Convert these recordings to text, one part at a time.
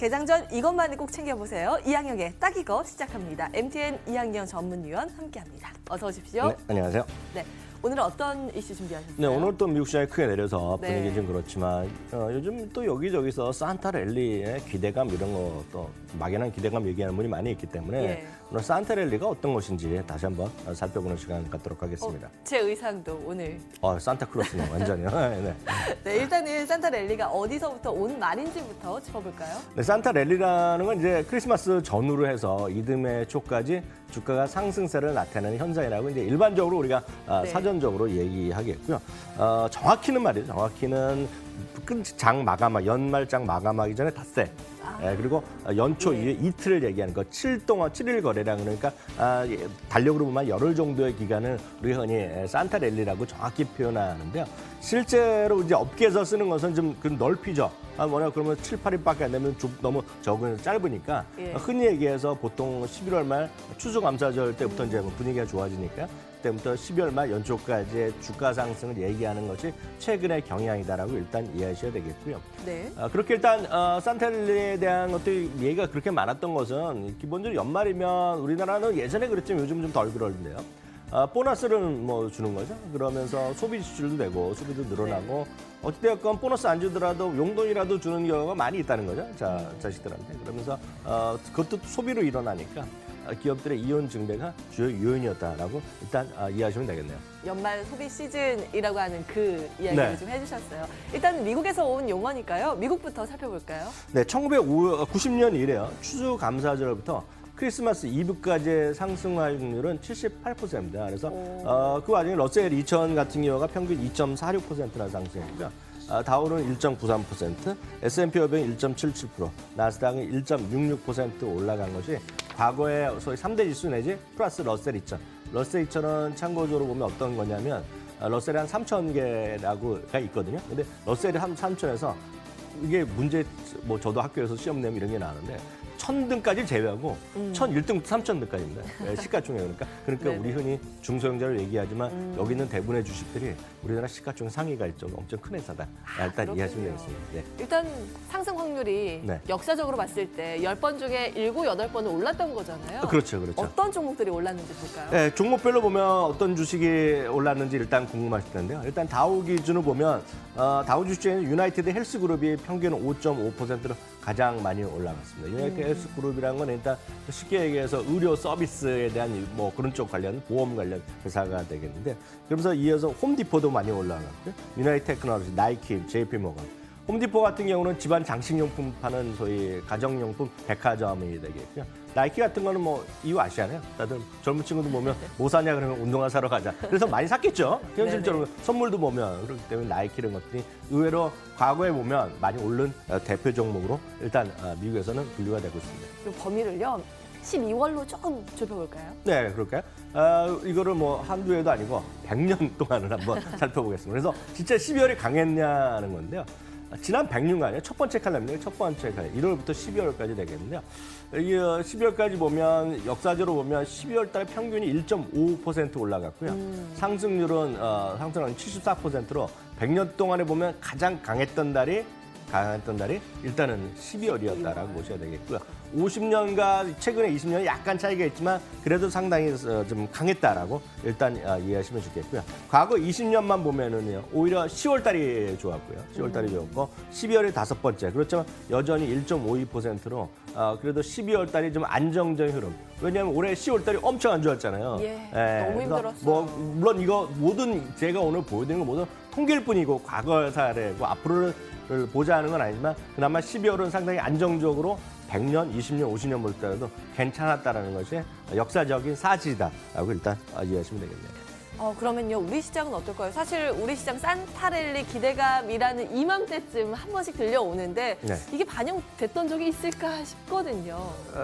개장 전 이것만은 꼭 챙겨보세요. 이항영의 딱 이거 시작합니다. MTN 이항영 전문위원 함께합니다. 어서 오십시오. 네, 안녕하세요. 네, 오늘은 어떤 이슈 준비하셨어요? 네, 오늘 또 미국 시장이 크게 내려서 네. 분위기 좀 그렇지만 요즘 또 여기저기서 산타 랠리의 기대감 이런 거 또 막연한 기대감 얘기하는 분이 많이 있기 때문에 예. 오늘 산타 랠리가 어떤 것인지 다시 한번 살펴보는 시간 갖도록 하겠습니다. 제 의상도 오늘. 산타클로스네 완전히요. 네. 네, 일단은 산타 랠리가 어디서부터 온 말인지부터 짚어볼까요? 네, 산타 랠리라는 건 이제 크리스마스 전후로 해서 이듬해 초까지 주가가 상승세를 나타내는 현상이라고 이제 일반적으로 우리가 네. 사전적으로 얘기하겠고요. 정확히는 말이죠. 정확히는 장 마감하기, 연말장 마감하기 전에 닷새. 그리고 연초 예. 이틀을 얘기하는 거 7일 거래량 그러니까 달력으로 보면 열흘 정도의 기간을 우리 흔히 산타 랠리라고 정확히 표현하는데요. 실제로 이제 업계에서 쓰는 것은 좀 넓히죠. 뭐냐 그러면 7, 8일밖에 안 되면 너무 적은 짧으니까 예. 흔히 얘기해서 보통 11월 말 추수감사절 때부터 이제 분위기가 좋아지니까 그때부터 12월 말 연초까지의 주가 상승을 얘기하는 것이 최근의 경향이다라고 일단 이해하셔야 되겠고요. 네. 그렇게 일단 산타랠리에 대한 것들이 얘기가 그렇게 많았던 것은 기본적으로 연말이면 우리나라는 예전에 그랬지만 요즘 좀 덜 그러는데요. 보너스를 뭐 주는 거죠. 그러면서 소비 지출도 되고 소비도 늘어나고 어찌되었건 보너스 안 주더라도 용돈이라도 주는 경우가 많이 있다는 거죠. 자식들한테. 그러면서 그것도 소비로 일어나니까 기업들의 이윤 증대가 주요 요인이었다라고 일단 이해하시면 되겠네요. 연말 소비 시즌이라고 하는 그 이야기를 네. 좀 해주셨어요. 일단 미국에서 온 용어니까요. 미국부터 살펴볼까요? 네, 1990년 이래요. 추수감사절부터 크리스마스 이브까지의 상승화율은 78%입니다. 그래서 그 와중에 러셀 2000 같은 경우가 평균 2.46%나 상승했고요. 다우는 1.93%, S&P 500은 1.77%, 나스닥은 1.66% 올라간 것이 과거의 소위 3대 지수 내지 플러스 러셀 2000. 러셀 2000은 참고적으로 보면 어떤 거냐면 러셀이 한 3,000개라고가 있거든요. 근데 러셀이 한 3,000에서 이게 문제 뭐 저도 학교에서 시험 내면 이런 게 나오는데 1000등까지 제외하고 1001등부터 3000등까지입니다. 시가총액 그러니까 우리 흔히 중소형자를 얘기하지만 여기 있는 대부분의 주식들이 우리나라 시가총액 상위가 일정 엄청 큰 회사다. 일단 이해하시면 되겠습니다. 네. 일단 상승 확률이 네. 역사적으로 봤을 때 10번 중에 7, 8번은 올랐던 거잖아요. 그렇죠. 어떤 종목들이 올랐는지 볼까요? 네, 종목별로 보면 어떤 주식이 올랐는지 일단 궁금하실 텐데요. 일단 다우 기준으로 보면 다우 주식에는 유나이티드 헬스그룹이 평균 5.5%로 가장 많이 올라갔습니다. 유나이티드 헬스그룹이라는 건 일단 쉽게 얘기해서 의료 서비스에 대한 뭐 그런 쪽 관련 보험 관련 회사가 되겠는데 그러면서 이어서 홈디포도 많이 올라갔고요. 유나이티드 테크놀로지, 나이키, JP모건. 홈디포 같은 경우는 집안 장식용품 파는 소위 가정용품 백화점이 되겠고요. 나이키 같은 거는 뭐 이유 아시잖아요. 다들 젊은 친구들 보면 뭐 사냐 그러면 운동화 사러 가자. 그래서 많이 샀겠죠. 현실적으로 선물도 보면 그렇기 때문에 나이키 이런 것들이 의외로 과거에 보면 많이 오른 대표 종목으로 일단 미국에서는 분류가 되고 있습니다. 그 범위를요. 12월로 조금 좁혀볼까요? 네, 그럴까요? 이거를 뭐 한두 해도 아니고 100년 동안을 한번 살펴보겠습니다. 그래서 진짜 12월이 강했냐는 건데요. 지난 100년간에 첫 번째 칼럼입니다. 첫 번째 칼럼. 1월부터 12월까지 되겠는데요. 이 12월까지 보면 역사적으로 보면 12월 달에 평균이 1.5% 올라갔고요. 상승률은 상승률은 74%로 100년 동안에 보면 가장 강했던 달이 일단은 12월이었다라고 보셔야 되겠고요. 50년과 최근에 20년이 약간 차이가 있지만 그래도 상당히 좀 강했다라고 일단 이해하시면 좋겠고요. 과거 20년만 보면은요. 오히려 10월 달이 좋았고요. 10월 달이 좋았고 12월이 다섯 번째. 그렇지만 여전히 1.52%로 그래도 12월 달이 좀 안정적인 흐름. 왜냐하면 올해 10월 달이 엄청 안 좋았잖아요. 너무 힘들었어요. 뭐 물론 이거 모든 제가 오늘 보여드리는 건 모든 통계일 뿐이고 과거 사례고 앞으로를 보자 하는 건 아니지만 그나마 12월은 상당히 안정적으로 100년, 20년, 50년 볼 때라도 괜찮았다는 것이 역사적인 사실이다라고 일단 이해하시면 되겠네요. 그러면요. 우리 시장은 어떨까요? 사실 우리 시장 산타랠리 기대감이라는 이맘때쯤 한 번씩 들려오는데 네. 이게 반영됐던 적이 있을까 싶거든요.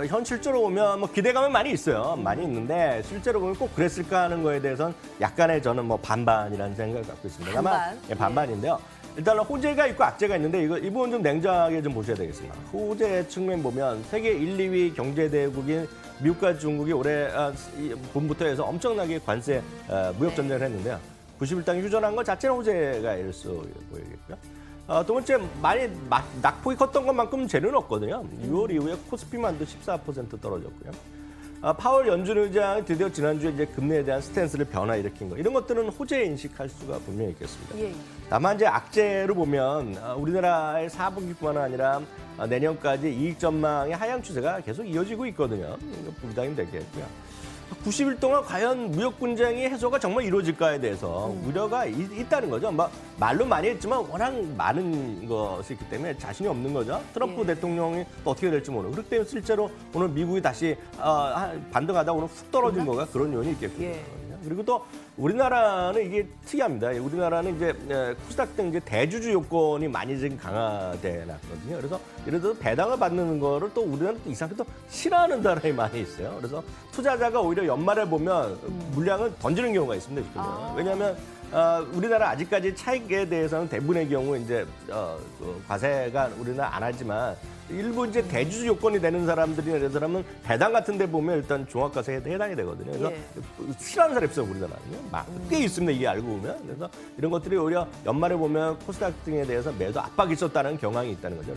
현실적으로 보면 뭐 기대감은 많이 있어요. 많이 있는데 실제로 보면 꼭 그랬을까 하는 거에 대해서는 약간의 저는 뭐 반반이라는 생각을 갖고 있습니다. 반반? 반반인데요. 일단은 호재가 있고 악재가 있는데 이 부분 좀 냉정하게 좀 보셔야 되겠습니다. 호재 측면 보면 세계 1, 2위 경제대국인 미국과 중국이 올해 봄부터 해서 엄청나게 관세 무역 전쟁을 했는데요. 90일 당 휴전한 것 자체는 호재가 일 수 보이겠고요. 두 번째, 많이 낙폭이 컸던 것만큼 재료는 없거든요. 6월 이후에 코스피만도 14% 떨어졌고요. 파월 연준 의장이 드디어 지난주에 이제 금리에 대한 스탠스를 변화일으킨 거, 이런 것들은 호재 인식할 수가 분명히 있겠습니다. 예. 다만 이제 악재로 보면 우리나라의 4분기뿐만 아니라 내년까지 이익 전망의 하향 추세가 계속 이어지고 있거든요. 이거 부담이 되겠고요. 90일 동안 과연 무역 분쟁이 해소가 정말 이루어질까에 대해서 우려가 있다는 거죠. 말로 많이 했지만 워낙 많은 것이 있기 때문에 자신이 없는 거죠. 트럼프 대통령이 또 어떻게 될지 모르고. 그렇기 때문에 실제로 오늘 미국이 다시 반등하다 오늘 훅 떨어진 거가 그런 요인이 있겠군요. 그리고 또 우리나라는 이게 특이합니다. 우리나라는 이제 코스닥 등 이제 대주주 요건이 많이 지금 강화돼 놨거든요. 그래서 예를 들어서 배당을 받는 거를 또 우리나라는 또 이상하게 또 싫어하는 나라에 많이 있어요. 그래서 투자자가 오히려 연말에 보면 물량을 던지는 경우가 있습니다. 지금요. 왜냐하면 우리나라 아직까지 차익에 대해서는 대부분의 경우 이제 과세가 우리나라 안 하지만 일부 이제 대주주 요건이 되는 사람들이나 이런 사람은 배당 같은 데 보면 일단 종합과세에 해당이 되거든요. 그래서 싫어하는 사람이 없어요, 우리나라는요. 꽤 있습니다, 이게 알고 보면. 그래서 이런 것들이 오히려 연말에 보면 코스닥 등에 대해서 매도 압박이 있었다는 경향이 있다는 거죠.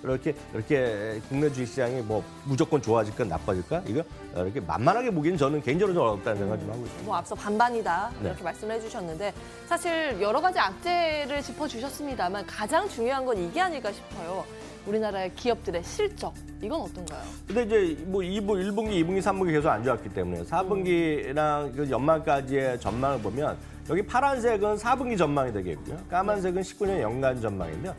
그래서 이렇게 국내 주식시장이 뭐 무조건 좋아질까 나빠질까? 이거 이렇게 만만하게 보기는 저는 개인적으로 좀 어렵다는 생각 좀 하고 있습니다. 뭐 앞서 반반이다 이렇게 말씀을 해주셨는데 사실 여러 가지 악재를 짚어주셨습니다만 가장 중요한 건 이게 아닐까 싶어요. 우리나라의 기업들의 실적, 이건 어떤가요? 근데 이제 뭐 1분기, 2분기, 3분기 계속 안 좋았기 때문에 4분기랑 그 연말까지의 전망을 보면 여기 파란색은 4분기 전망이 되겠고요. 까만색은 19년 연간 전망인데요.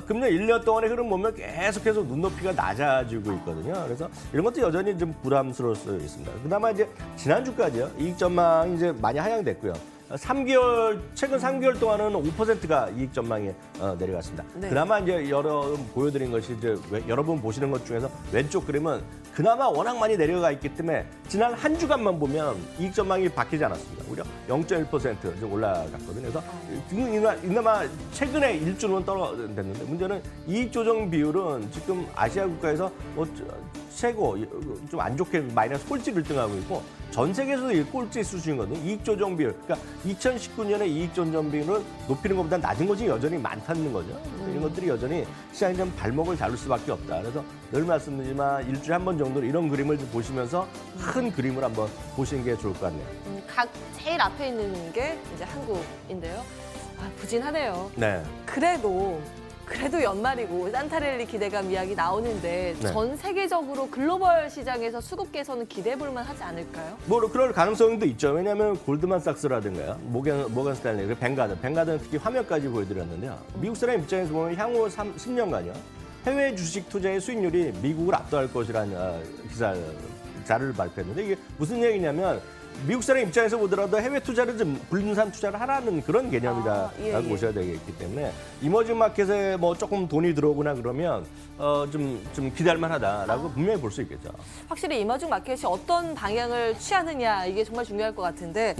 금년 1년 동안의 흐름 보면 계속해서 눈높이가 낮아지고 있거든요. 그래서 이런 것도 여전히 좀 부담스러울 수 있습니다. 그나마 이제 지난주까지요. 이익 전망이 이제 많이 하향됐고요. 최근 3개월 동안은 5%가 이익 전망이 내려갔습니다. 그나마 이제 보여드린 것이 이제 여러분 보시는 것 중에서 왼쪽 그림은 그나마 워낙 많이 내려가 있기 때문에 지난 한 주간만 보면 이익 전망이 바뀌지 않았습니다. 오히려 0.1% 좀 올라갔거든요. 그래서 그나마 최근에 일주는 떨어졌는데 문제는 이익 조정 비율은 지금 아시아 국가에서 최고 좀 안 좋게 마이너스 꼴찌를 등하고 있고 전 세계에서도 이 꼴찌 수준이거든요. 이익 조정 비율. 그러니까 2019년에 이익 조정 비율을 높이는 것보다 낮은 것이 여전히 많다는 거죠. 이런 것들이 여전히 시장이 좀 발목을 잡을 수밖에 없다. 그래서 늘 말씀드리지만 일주일에 한 번 정도 이런 그림을 좀 보시면서 큰 그림을 한번 보시는 게 좋을 것 같네요. 각 제일 앞에 있는 게 이제 한국인데요. 부진하네요. 네. 그래도 연말이고 산타랠리 기대감 이야기 나오는데 전 세계적으로 글로벌 시장에서 수급 개선은 기대해볼 만하지 않을까요? 뭐 그럴 가능성도 있죠. 왜냐하면 골드만삭스라든가요, 모건 스탠리, 뱅가든 특히 화면까지 보여드렸는데요. 미국 사람 입장에서 보면 향후 10년간요. 해외 주식 투자의 수익률이 미국을 압도할 것이라는 자료를 발표했는데 이게 무슨 얘기냐면 미국 사람 입장에서 보더라도 해외 투자를 좀 분산 투자를 하라는 그런 개념이다라고 보셔야 되겠기 때문에 이머징 마켓에 뭐 조금 돈이 들어오거나 그러면 좀 기대할 만하다라고 분명히 볼 수 있겠죠. 확실히 이머징 마켓이 어떤 방향을 취하느냐 이게 정말 중요할 것 같은데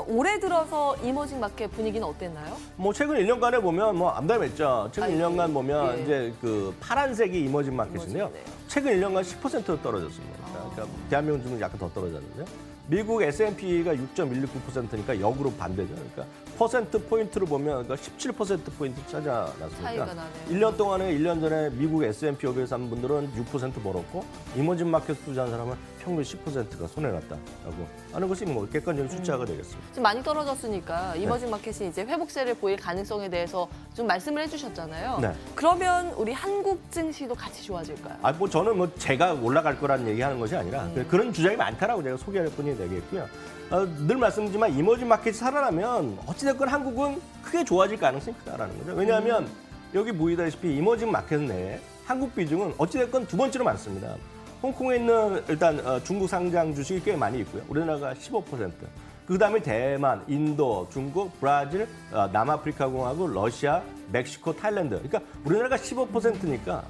올해 들어서 이머징 마켓 분위기는 어땠나요? 뭐 최근 1년간에 보면 뭐 암담했죠. 최근 1년간 보면 이제 그 파란색이 이머징 마켓인데요. 최근 1년간 10% 떨어졌습니다. 그러니까 대한민국은 약간 더 떨어졌는데요. 미국 S&P가 6.169%니까 역으로 반대죠. 그러니까 퍼센트 포인트로 보면 그러니까 17% 포인트 찾아났으니까 차이가 나네요. 1년 동안에 1년 전에 미국 S&P 500 산 분들은 6% 벌었고 이머징 마켓 투자한 사람은 평균 10%가 손해났다라고 하는 것이 뭐 객관적인 숫자가 되겠습니다. 지금 많이 떨어졌으니까 이머징 마켓이 이제 회복세를 보일 가능성에 대해서 좀 말씀을 해주셨잖아요. 그러면 우리 한국 증시도 같이 좋아질까요? 저는 제가 올라갈 거라는 얘기하는 것이 아니라 그런 주장이 많다라고 제가 소개할 뿐이 되겠고요. 늘 말씀드리지만 이머징 마켓이 살아나면 어찌됐건 한국은 크게 좋아질 가능성이 크다라는 거죠. 왜냐하면 여기 보이다시피 이머징 마켓 내에 한국 비중은 어찌됐건 두 번째로 많습니다. 홍콩에 있는 일단 중국 상장 주식이 꽤 많이 있고요. 우리나라가 15%. 그다음에 대만, 인도, 중국, 브라질, 남아프리카 공화국, 러시아, 멕시코, 타일랜드. 그러니까 우리나라가 15%니까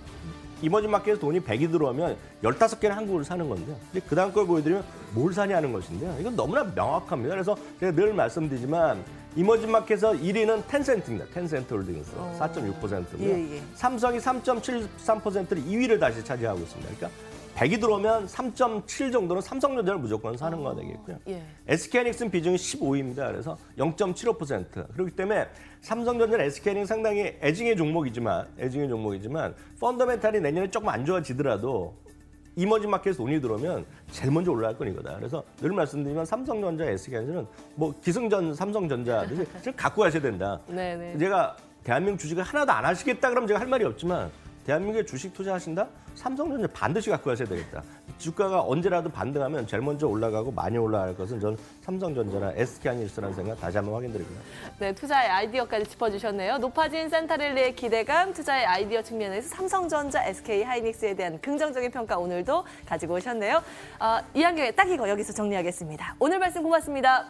이머징 마켓에서 돈이 100이 들어오면 15개는 한국을 사는 건데요. 근데 그 다음 걸 보여드리면 뭘 사냐는 것인데요. 이건 너무나 명확합니다. 그래서 제가 늘 말씀드리지만 이머징 마켓에서 1위는 텐센트입니다. 텐센트 홀딩스 4.6%고요. 삼성이 3.73%를 2위를 다시 차지하고 있습니다. 그러니까 100이 들어오면 3.7 정도는 삼성전자를 무조건 사는 거 되겠고요. 예. SK하이닉스는 비중이 15입니다. 그래서 0.75%. 그렇기 때문에 삼성전자는 SK하이닉스 상당히 애증의 종목이지만 펀더멘탈이 내년에 조금 안 좋아지더라도 이머징 마켓에서 돈이 들어오면 제일 먼저 올라갈 건 이거다. 그래서 늘 말씀드리면 삼성전자, SK하이닉스는 뭐 기승전 삼성전자 갖고 가셔야 된다. 네네. 제가 대한민국 주식을 하나도 안 하시겠다 그러면 제가 할 말이 없지만 대한민국에 주식 투자하신다? 삼성전자 반드시 갖고 가셔야 되겠다. 주가가 언제라도 반등하면 제일 먼저 올라가고 많이 올라갈 것은 저는 삼성전자나 SK하이닉스라는 생각 다시 한번 확인드립니다. 네, 투자의 아이디어까지 짚어주셨네요. 높아진 산타랠리의 기대감, 투자의 아이디어 측면에서 삼성전자, SK하이닉스에 대한 긍정적인 평가 오늘도 가지고 오셨네요. 이한경의 딱 이거 여기서 정리하겠습니다. 오늘 말씀 고맙습니다.